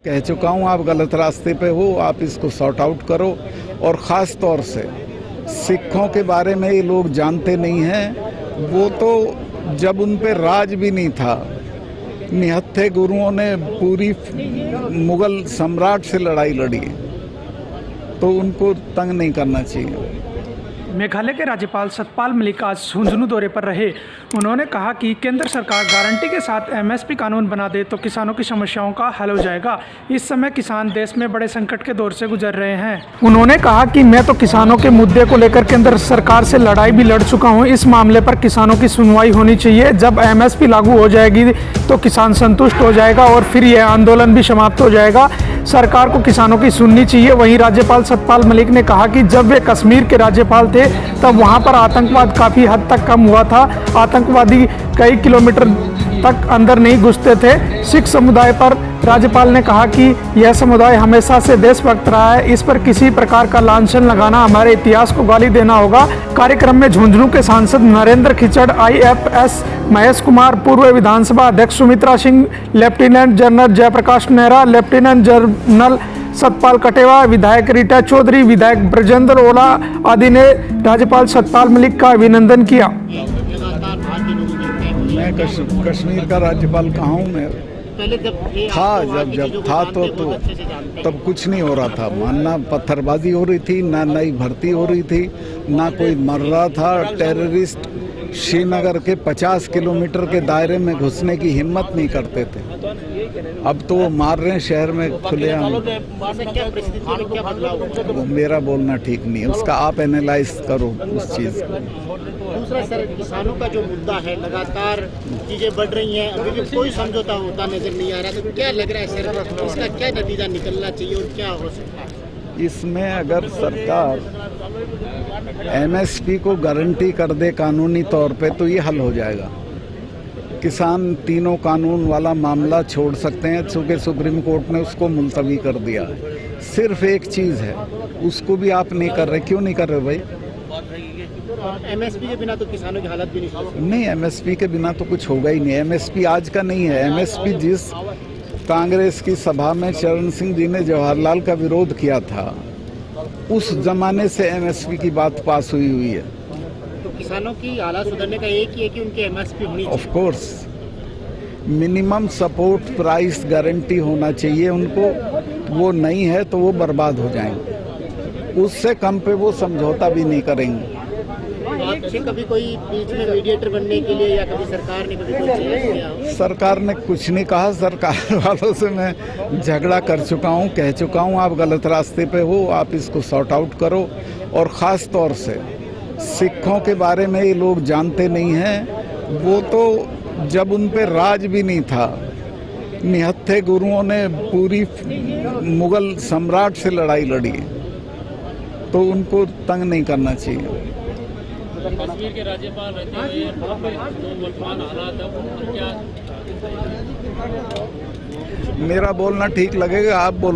कह चुका हूँ, आप गलत रास्ते पे हो, आप इसको सॉर्ट आउट करो। और ख़ास तौर से सिखों के बारे में ये लोग जानते नहीं हैं। वो तो जब उन पे राज भी नहीं था, निहत्थे गुरुओं ने पूरी मुगल सम्राट से लड़ाई लड़ी, तो उनको तंग नहीं करना चाहिए। मेघालय के राज्यपाल सतपाल मलिक आज झुंझुनू दौरे पर रहे। उन्होंने कहा कि केंद्र सरकार गारंटी के साथ एमएसपी कानून बना दे तो किसानों की समस्याओं का हल हो जाएगा। इस समय किसान देश में बड़े संकट के दौर से गुजर रहे हैं। उन्होंने कहा कि मैं तो किसानों के मुद्दे को लेकर केंद्र सरकार से लड़ाई भी लड़ चुका हूं। इस मामले पर किसानों की सुनवाई होनी चाहिए। जब एमएसपी लागू हो जाएगी तो किसान संतुष्ट हो जाएगा और फिर यह आंदोलन भी समाप्त हो जाएगा। सरकार को किसानों की सुननी चाहिए। वहीं राज्यपाल सतपाल मलिक ने कहा कि जब वे कश्मीर के राज्यपाल थे तब वहां पर आतंकवाद काफ़ी हद तक कम हुआ था। आतंकवादी कई किलोमीटर तक अंदर नहीं घुसते थे। सिख समुदाय पर राज्यपाल ने कहा कि यह समुदाय हमेशा से देशभक्त रहा है। इस पर किसी प्रकार का लांछन लगाना हमारे इतिहास को गाली देना होगा। कार्यक्रम में झुंझुनू के सांसद नरेंद्र खिचड़, IFS महेश कुमार, पूर्व विधानसभा अध्यक्ष Sumitra Singh, lieutenant general Jaiprakash Nehra, lieutenant general Satpal Kateva, विधायक रीटा चौधरी, विधायक ब्रजेंद्र ओला आदि ने राज्यपाल सतपाल मलिक का अभिनंदन किया। मैं कश्मीर का राज्यपाल कहाँ हूँ? मैं जब था तो तब कुछ नहीं हो रहा था। ना पत्थरबाजी हो रही थी, ना नई भर्ती हो रही थी, ना कोई मर रहा था। टेररिस्ट श्रीनगर के 50 किलोमीटर के दायरे में घुसने की हिम्मत नहीं करते थे। अब तो वो मार रहे हैं शहर में खुलेआम। मेरा बोलना ठीक नहीं है, उसका आप एनालाइज करो उस चीज़ को। दूसरा सर, किसानों का जो मुद्दा है, लगातार चीजें बढ़ रही हैं, अभी भी कोई समझौता होता नजर नहीं आ रहा। तो क्या लग रहा है सर, इसका क्या नतीजा निकलना चाहिए और क्या हो सकता है? इसमें अगर सरकार MSP को गारंटी कर दे कानूनी तौर पे तो ये हल हो जाएगा। किसान तीनों कानून वाला मामला छोड़ सकते हैं, चूँकि सुप्रीम कोर्ट ने उसको मुलतवी कर दिया है। सिर्फ एक चीज़ है, उसको भी आप नहीं कर रहे। क्यों नहीं कर रहे भाई? MSP के बिना तो किसानों की हालत भी नहीं, MSP के बिना तो कुछ होगा ही नहीं। MSP आज का नहीं है। MSP जिस कांग्रेस की सभा में चरण सिंह जी ने जवाहरलाल का विरोध किया था, उस जमाने से MSP की बात पास हुई है। तो किसानों की हालत सुधरने का एक ही है कि उनकी MSP होनी चाहिए। Of course minimum support price guarantee होना चाहिए उनको। वो नहीं है तो वो बर्बाद हो जाएंगे। उससे कम पे वो समझौता भी नहीं करेंगे। आपसे कभी कोई बीच में मीडिएटर बनने के लिए या कभी सरकार ने कभी किया? सरकार ने कुछ नहीं कहा। सरकार वालों से मैं झगड़ा कर चुका हूँ, कह चुका हूँ, आप गलत रास्ते पे हो, आप इसको सॉर्ट आउट करो। और ख़ास तौर से सिखों के बारे में ये लोग जानते नहीं हैं। वो तो जब उन पे राज भी नहीं था, निहत्थे गुरुओं ने पूरी मुगल सम्राट से लड़ाई लड़ी, तो उनको तंग नहीं करना चाहिए। कश्मीर के राज्यपाल रहते हुए वर्तमान हालात है उन पर क्या? मेरा बोलना ठीक लगेगा, आप बोलो।